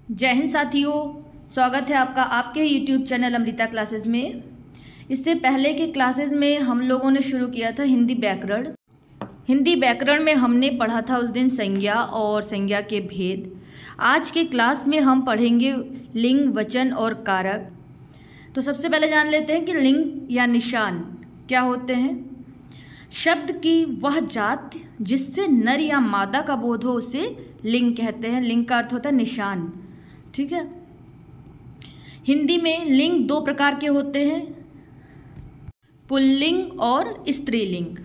जय हिंद साथियों, स्वागत है आपका आपके यूट्यूब चैनल अमृता क्लासेस में। इससे पहले के क्लासेस में हम लोगों ने शुरू किया था हिंदी व्याकरण। हिंदी व्याकरण में हमने पढ़ा था उस दिन संज्ञा और संज्ञा के भेद। आज के क्लास में हम पढ़ेंगे लिंग, वचन और कारक। तो सबसे पहले जान लेते हैं कि लिंग या निशान क्या होते हैं। शब्द की वह जात जिससे नर या मादा का बोध हो उसे लिंग कहते हैं। लिंग का अर्थ होता है निशान, ठीक है। हिंदी में लिंग दो प्रकार के होते हैं, पुल्लिंग और स्त्रीलिंग।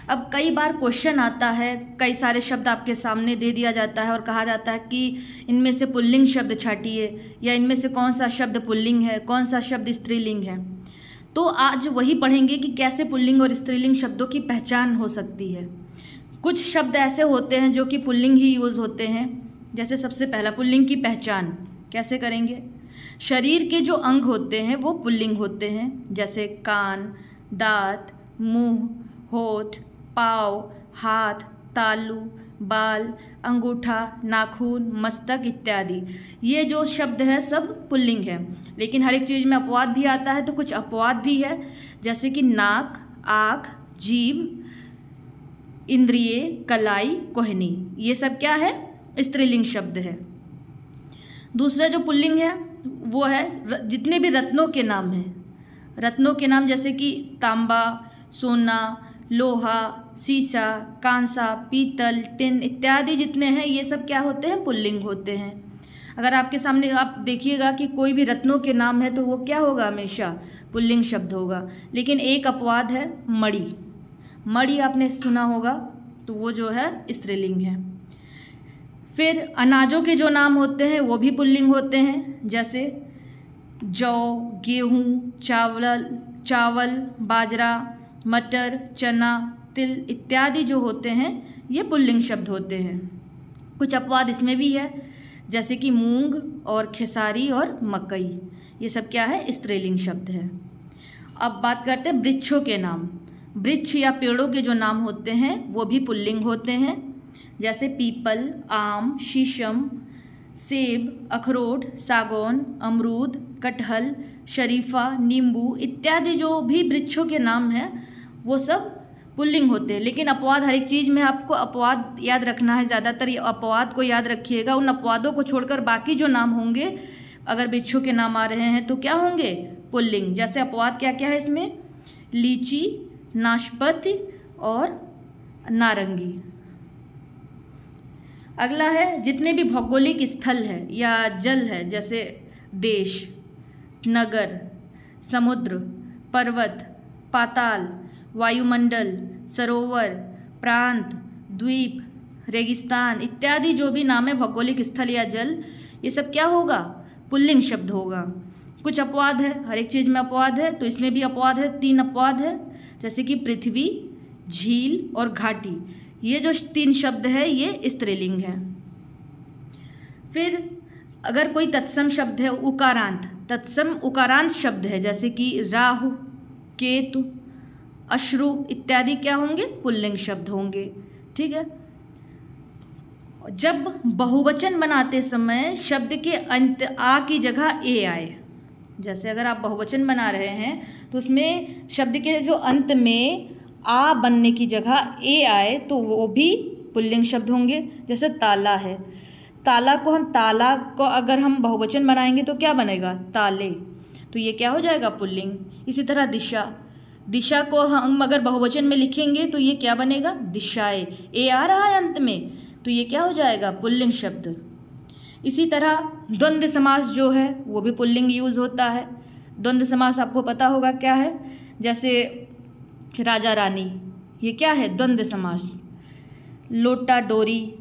अब कई बार क्वेश्चन आता है, कई सारे शब्द आपके सामने दे दिया जाता है और कहा जाता है कि इनमें से पुल्लिंग शब्द छांटिए या इनमें से कौन सा शब्द पुल्लिंग है, कौन सा शब्द स्त्रीलिंग है। तो आज वही पढ़ेंगे कि कैसे पुल्लिंग और स्त्रीलिंग शब्दों की पहचान हो सकती है। कुछ शब्द ऐसे होते हैं जो कि पुल्लिंग ही यूज़ होते हैं। जैसे सबसे पहला पुल्लिंग की पहचान कैसे करेंगे। शरीर के जो अंग होते हैं वो पुल्लिंग होते हैं, जैसे कान, दांत, मुंह, होठ, पाँव, हाथ, तालू, बाल, अंगूठा, नाखून, मस्तक इत्यादि। ये जो शब्द है सब पुल्लिंग है। लेकिन हर एक चीज़ में अपवाद भी आता है, तो कुछ अपवाद भी है, जैसे कि नाक, आँख, जीभ, इंद्रिय, कलाई, कोहनी। ये सब क्या है, स्त्रीलिंग शब्द है। दूसरा जो पुल्लिंग है वो है जितने भी रत्नों के नाम हैं। रत्नों के नाम जैसे कि तांबा, सोना, लोहा, सीसा, कांसा, पीतल, टिन इत्यादि जितने हैं ये सब क्या होते हैं, पुल्लिंग होते हैं। अगर आपके सामने आप देखिएगा कि कोई भी रत्नों के नाम है तो वो क्या होगा, हमेशा पुल्लिंग शब्द होगा। लेकिन एक अपवाद है, मणि। मणि आपने सुना होगा, तो वो जो है स्त्रीलिंग है। फिर अनाजों के जो नाम होते हैं वो भी पुल्लिंग होते हैं, जैसे जौ, गेहूँ, चावल, बाजरा, मटर, चना, तिल इत्यादि जो होते हैं ये पुल्लिंग शब्द होते हैं। कुछ अपवाद इसमें भी है, जैसे कि मूंग और खेसारी और मकई, ये सब क्या है, स्त्रीलिंग शब्द है। अब बात करते हैं वृक्षों के नाम। वृक्ष या पेड़ों के जो नाम होते हैं वो भी पुल्लिंग होते हैं, जैसे पीपल, आम, शीशम, सेब, अखरोट, सागौन, अमरूद, कटहल, शरीफा, नींबू इत्यादि जो भी वृक्षों के नाम हैं वो सब पुल्लिंग होते हैं। लेकिन अपवाद, हर एक चीज़ में आपको अपवाद याद रखना है। ज़्यादातर अपवाद को याद रखिएगा, उन अपवादों को छोड़कर बाकी जो नाम होंगे, अगर वृक्षों के नाम आ रहे हैं तो क्या होंगे, पुल्लिंग। जैसे अपवाद क्या क्या है इसमें, लीची, नाशपाती और नारंगी। अगला है जितने भी भौगोलिक स्थल है या जल है, जैसे देश, नगर, समुद्र, पर्वत, पाताल, वायुमंडल, सरोवर, प्रांत, द्वीप, रेगिस्तान इत्यादि जो भी नाम है भौगोलिक स्थल या जल, ये सब क्या होगा, पुल्लिंग शब्द होगा। कुछ अपवाद है, हर एक चीज़ में अपवाद है, तो इसमें भी अपवाद है, 3 अपवाद है, जैसे कि पृथ्वी, झील और घाटी। ये जो 3 शब्द है ये स्त्रीलिंग है। फिर अगर कोई तत्सम शब्द है, उकारांत, तत्सम उकारांत शब्द है, जैसे कि राहु, केतु, अश्रु इत्यादि क्या होंगे, पुल्लिंग शब्द होंगे, ठीक है। जब बहुवचन बनाते समय शब्द के अंत आ की जगह ए आए, जैसे अगर आप बहुवचन बना रहे हैं तो उसमें शब्द के जो अंत में आ बनने की जगह ए आए तो वो भी पुल्लिंग शब्द होंगे। जैसे ताला है, ताला को अगर हम बहुवचन बनाएंगे तो क्या बनेगा, ताले, तो ये क्या हो जाएगा, पुल्लिंग। इसी तरह दिशा को हम अगर बहुवचन में लिखेंगे तो ये क्या बनेगा, दिशाएं। ए आ रहा है अंत में तो ये क्या हो जाएगा, पुल्लिंग शब्द। इसी तरह द्वंद्व समास जो है वो भी पुल्लिंग यूज़ होता है। द्वंद्व समास आपको पता होगा क्या है, जैसे राजा रानी, ये क्या है, द्वंद्व समास। लोटा डोरी,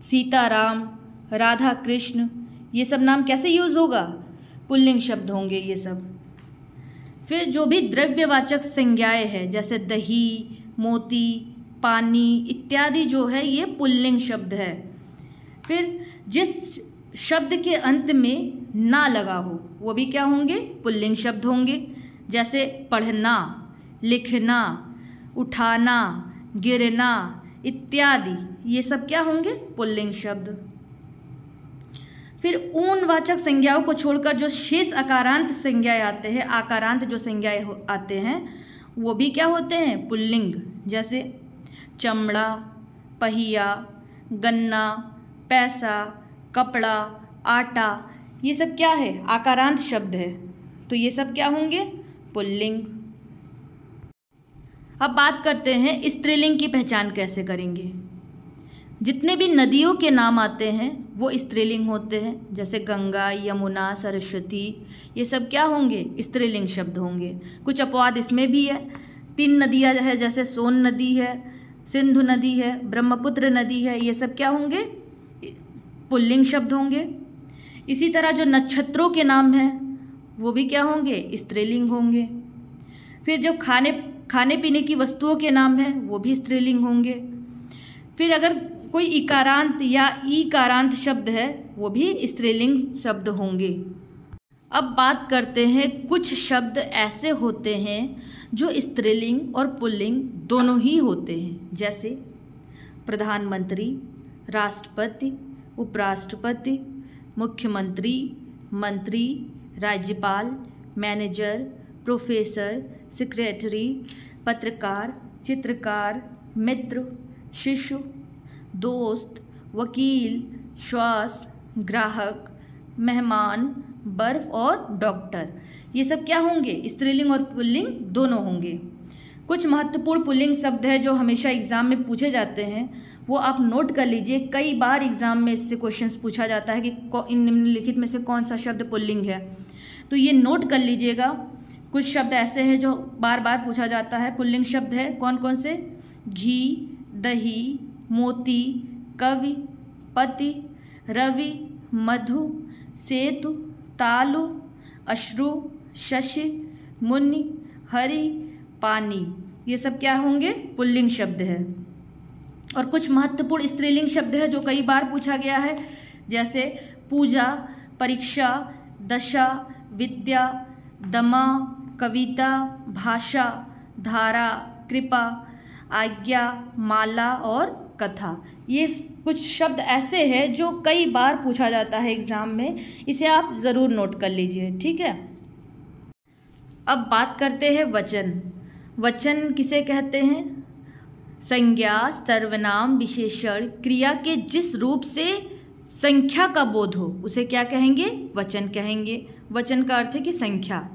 सीताराम, राधा कृष्ण, ये सब नाम कैसे यूज़ होगा, पुल्लिंग शब्द होंगे ये सब। फिर जो भी द्रव्यवाचक संज्ञाएं हैं, जैसे दही, मोती, पानी इत्यादि जो है ये पुल्लिंग शब्द है। फिर जिस शब्द के अंत में ना लगा हो वो भी क्या होंगे, पुल्लिंग शब्द होंगे, जैसे पढ़ना, लिखना, उठाना, गिरना इत्यादि, ये सब क्या होंगे, पुल्लिंग शब्द। फिर ऊनवाचक संज्ञाओं को छोड़कर जो शेष अकारांत संज्ञाएं आते हैं, आकारांत जो संज्ञाएं आते हैं वो भी क्या होते हैं, पुल्लिंग। जैसे चमड़ा, पहिया, गन्ना, पैसा, कपड़ा, आटा, ये सब क्या है, आकारांत शब्द है, तो ये सब क्या होंगे, पुल्लिंग। अब बात करते हैं स्त्रीलिंग की पहचान कैसे करेंगे। जितने भी नदियों के नाम आते हैं वो स्त्रीलिंग होते हैं, जैसे गंगा, यमुना, सरस्वती, ये सब क्या होंगे, स्त्रीलिंग शब्द होंगे। कुछ अपवाद इसमें भी है, 3 नदियाँ है, जैसे सोन नदी है, सिंधु नदी है, ब्रह्मपुत्र नदी है, ये सब क्या होंगे, पुल्लिंग शब्द होंगे। इसी तरह जो नक्षत्रों के नाम हैं वो भी क्या होंगे, स्त्रीलिंग होंगे। फिर जो खाने पीने की वस्तुओं के नाम हैं वो भी स्त्रीलिंग होंगे। फिर अगर कोई इकारांत या ईकारांत शब्द है वो भी स्त्रीलिंग शब्द होंगे। अब बात करते हैं कुछ शब्द ऐसे होते हैं जो स्त्रीलिंग और पुल्लिंग दोनों ही होते हैं, जैसे प्रधानमंत्री, राष्ट्रपति, उपराष्ट्रपति, मुख्यमंत्री, मंत्री, राज्यपाल, मैनेजर, प्रोफेसर, सेक्रेटरी, पत्रकार, चित्रकार, मित्र, शिशु, दोस्त, वकील, श्वास, ग्राहक, मेहमान, बर्फ और डॉक्टर, ये सब क्या होंगे, स्त्रीलिंग और पुल्लिंग दोनों होंगे। कुछ महत्वपूर्ण पुल्लिंग शब्द है जो हमेशा एग्जाम में पूछे जाते हैं, वो आप नोट कर लीजिए। कई बार एग्जाम में इससे क्वेश्चंस पूछा जाता है कि इन निम्नलिखित में से कौन सा शब्द पुल्लिंग है, तो ये नोट कर लीजिएगा। कुछ शब्द ऐसे हैं जो बार बार पूछा जाता है, पुल्लिंग शब्द है कौन कौन से, घी, दही, मोती, कवि, पति, रवि, मधु, सेतु, तालु, अश्रु, शशि, मुनि, हरि, पानी, ये सब क्या होंगे, पुल्लिंग शब्द है। और कुछ महत्वपूर्ण स्त्रीलिंग शब्द है जो कई बार पूछा गया है, जैसे पूजा, परीक्षा, दशा, विद्या, दमा, कविता, भाषा, धारा, कृपा, आज्ञा, माला और कथा। ये कुछ शब्द ऐसे हैं जो कई बार पूछा जाता है एग्ज़ाम में, इसे आप ज़रूर नोट कर लीजिए, ठीक है। अब बात करते हैं वचन। वचन किसे कहते हैं, संज्ञा, सर्वनाम, विशेषण, क्रिया के जिस रूप से संख्या का बोध हो उसे क्या कहेंगे, वचन कहेंगे। वचन का अर्थ है कि संख्या।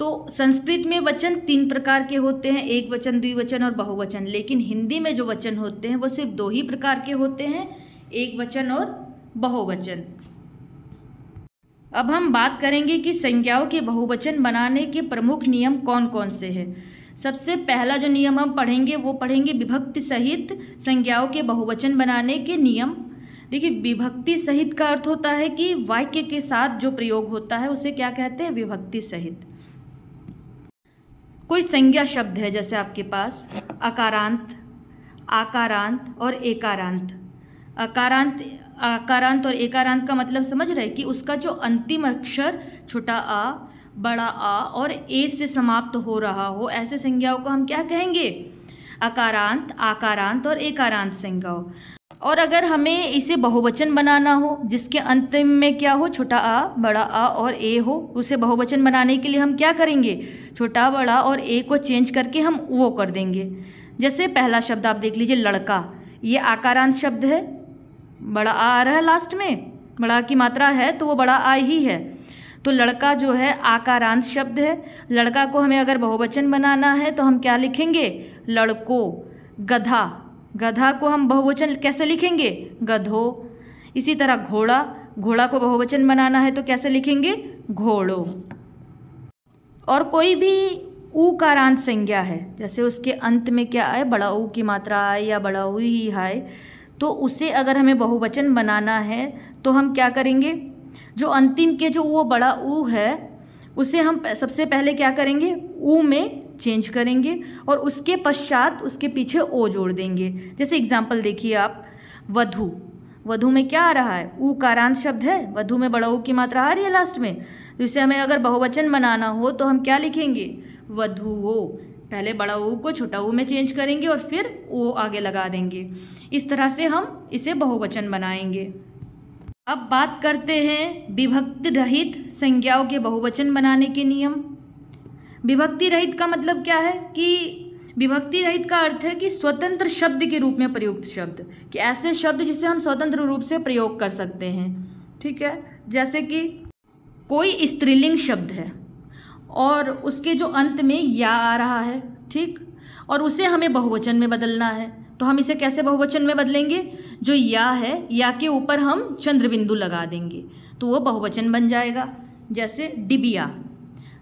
तो संस्कृत में वचन 3 प्रकार के होते हैं, एक वचन, द्विवचन और बहुवचन। लेकिन हिंदी में जो वचन होते हैं वो सिर्फ 2 ही प्रकार के होते हैं, एक वचन और बहुवचन। अब हम बात करेंगे कि संज्ञाओं के बहुवचन बनाने के प्रमुख नियम कौन कौन से हैं। सबसे पहला जो नियम हम पढ़ेंगे वो पढ़ेंगे विभक्ति सहित संज्ञाओं के बहुवचन बनाने के नियम। देखिए, विभक्ति सहित का अर्थ होता है कि वाक्य के साथ जो प्रयोग होता है उसे क्या कहते हैं, विभक्ति सहित। कोई संज्ञा शब्द है, जैसे आपके पास अकारांत, आकारांत और एकारांत। आकारांत और एकारांत का मतलब समझ रहे हैं कि उसका जो अंतिम अक्षर छोटा आ, बड़ा आ और ए से समाप्त हो रहा हो, ऐसे संज्ञाओं को हम क्या कहेंगे, अकारांत, आकारांत और एकारांत संज्ञाओं। और अगर हमें इसे बहुवचन बनाना हो जिसके अंतिम में क्या हो, छोटा आ, बड़ा आ और ए हो, उसे बहुवचन बनाने के लिए हम क्या करेंगे, छोटा, बड़ा और ए को चेंज करके हम वो कर देंगे। जैसे पहला शब्द आप देख लीजिए, लड़का, ये आकारांत शब्द है, बड़ा आ रहा है लास्ट में, बड़ा की मात्रा है तो वो बड़ा आ ही है, तो लड़का जो है आकारांत शब्द है। लड़का को हमें अगर बहुवचन बनाना है तो हम क्या लिखेंगे, लड़कों। गधा, गधा को हम बहुवचन कैसे लिखेंगे, गधों। इसी तरह घोड़ा, घोड़ा को बहुवचन बनाना है तो कैसे लिखेंगे, घोड़ों। और कोई भी ऊकारांत संज्ञा है, जैसे उसके अंत में क्या आए, बड़ा ऊ की मात्रा आए या बड़ा ऊ ही आए, तो उसे अगर हमें बहुवचन बनाना है तो हम क्या करेंगे, जो अंतिम के जो वो बड़ा ऊ है उसे हम सबसे पहले क्या करेंगे, ऊ में चेंज करेंगे और उसके पश्चात उसके पीछे ओ जोड़ देंगे। जैसे एग्जाम्पल देखिए आप, वधू, वधू में क्या आ रहा है, ऊकारांत शब्द है, वधू में बड़ा ऊ की मात्रा आ रही है लास्ट में, तो इसे हमें अगर बहुवचन बनाना हो तो हम क्या लिखेंगे, वधूओं। पहले बड़ा ऊ को छोटा ऊ में चेंज करेंगे और फिर ओ आगे लगा देंगे। इस तरह से हम इसे बहुवचन बनाएंगे। अब बात करते हैं विभक्ति रहित संज्ञाओं के बहुवचन बनाने के नियम। विभक्ति रहित का मतलब क्या है कि विभक्ति रहित का अर्थ है कि स्वतंत्र शब्द के रूप में प्रयुक्त शब्द, कि ऐसे शब्द जिसे हम स्वतंत्र रूप से प्रयोग कर सकते हैं। ठीक है, जैसे कि कोई स्त्रीलिंग शब्द है और उसके जो अंत में या आ रहा है, ठीक, और उसे हमें बहुवचन में बदलना है, तो हम इसे कैसे बहुवचन में बदलेंगे? जो या है, या के ऊपर हम चंद्र बिंदु लगा देंगे तो वो बहुवचन बन जाएगा। जैसे डिबिया,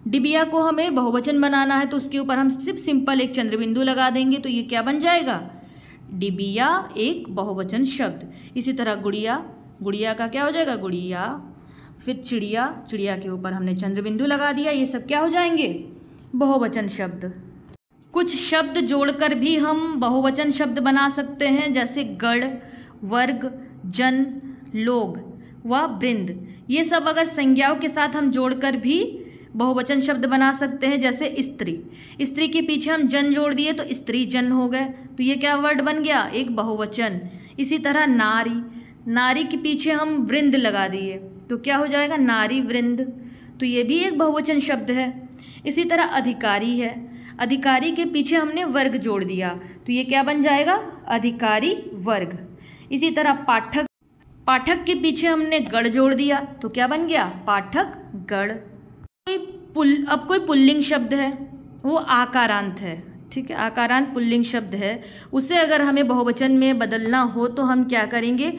डिबिया को हमें बहुवचन बनाना है तो उसके ऊपर हम सिर्फ सिंपल एक चंद्र बिंदु लगा देंगे तो ये क्या बन जाएगा? डिबिया एक बहुवचन शब्द। इसी तरह गुड़िया, गुड़िया का क्या हो जाएगा? गुड़िया। फिर चिड़िया, चिड़िया के ऊपर हमने चंद्र बिंदु लगा दिया, ये सब क्या हो जाएंगे? बहुवचन शब्द। कुछ शब्द जोड़कर भी हम बहुवचन शब्द बना सकते हैं, जैसे गण, वर्ग, जन, लोग व वृंद। ये सब अगर संज्ञाओं के साथ हम जोड़कर भी बहुवचन शब्द बना सकते हैं। जैसे स्त्री, स्त्री के पीछे हम जन जोड़ दिए तो स्त्री जन हो गए, तो ये क्या वर्ड बन गया? एक बहुवचन। इसी तरह नारी, नारी के पीछे हम वृंद लगा दिए तो क्या हो जाएगा? नारी वृंद, तो ये भी एक बहुवचन शब्द है। इसी तरह अधिकारी है, अधिकारी के पीछे हमने वर्ग जोड़ दिया तो ये क्या बन जाएगा? अधिकारी वर्ग। इसी तरह पाठक, पाठक के पीछे हमने गण जोड़ दिया तो क्या बन गया? पाठक गण। अब कोई पुल्लिंग शब्द है, वो आकारांत है, ठीक है, आकारांत पुल्लिंग शब्द है, उसे अगर हमें बहुवचन में बदलना हो तो हम क्या करेंगे?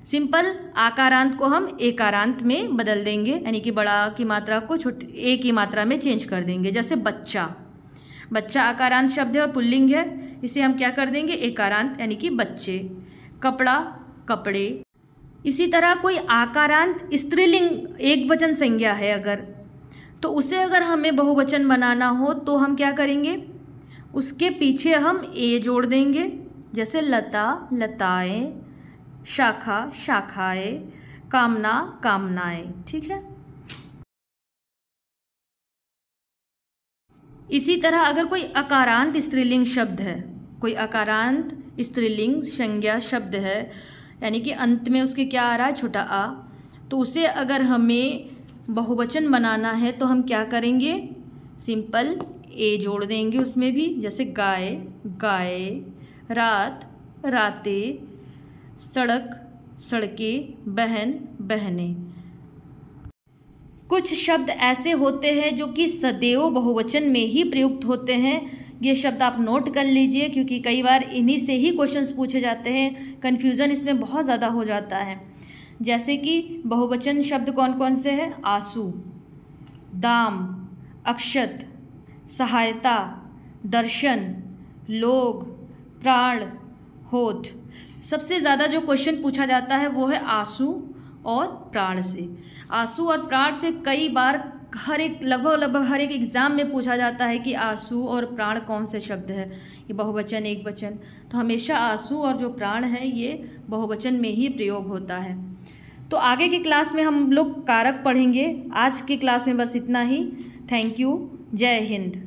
सिंपल आकारांत को हम एकारांत में बदल देंगे, यानी कि बड़ा की मात्रा को छोटी ए की मात्रा में चेंज कर देंगे। जैसे बच्चा, बच्चा आकारांत शब्द है और पुल्लिंग है, इसे हम क्या कर देंगे? एकारांत, यानी कि बच्चे। कपड़ा, कपड़े। इसी तरह कोई आकारांत स्त्रीलिंग एक वचन संज्ञा है अगर, तो उसे अगर हमें बहुवचन बनाना हो तो हम क्या करेंगे? उसके पीछे हम ए जोड़ देंगे। जैसे लता, लताएं, शाखा, शाखाएं, कामना, कामनाएं। ठीक है। इसी तरह अगर कोई अकारांत स्त्रीलिंग शब्द है, कोई अकारांत स्त्रीलिंग संज्ञा शब्द है, यानी कि अंत में उसके क्या आ रहा है? छोटा आ, तो उसे अगर हमें बहुवचन बनाना है तो हम क्या करेंगे? सिंपल ए जोड़ देंगे उसमें भी। जैसे गाय, गाय, रात, रातें, सड़क, सड़कें, बहन, बहनें। कुछ शब्द ऐसे होते हैं जो कि सदैव बहुवचन में ही प्रयुक्त होते हैं। ये शब्द आप नोट कर लीजिए क्योंकि कई बार इन्हीं से ही क्वेश्चंस पूछे जाते हैं, कन्फ्यूज़न इसमें बहुत ज़्यादा हो जाता है। जैसे कि बहुवचन शब्द कौन कौन से हैं? आंसू, दाम, अक्षत, सहायता, दर्शन, लोग, प्राण, होठ। सबसे ज़्यादा जो क्वेश्चन पूछा जाता है वो है आंसू और प्राण से। आंसू और प्राण से कई बार लगभग हर एक एग्ज़ाम में पूछा जाता है कि आंसू और प्राण कौन से शब्द है, ये बहुवचन एक वचन। तो हमेशा आंसू और जो प्राण है ये बहुवचन में ही प्रयोग होता है। तो आगे की क्लास में हम लोग कारक पढ़ेंगे। आज की क्लास में बस इतना ही। Thank you. जय हिंद।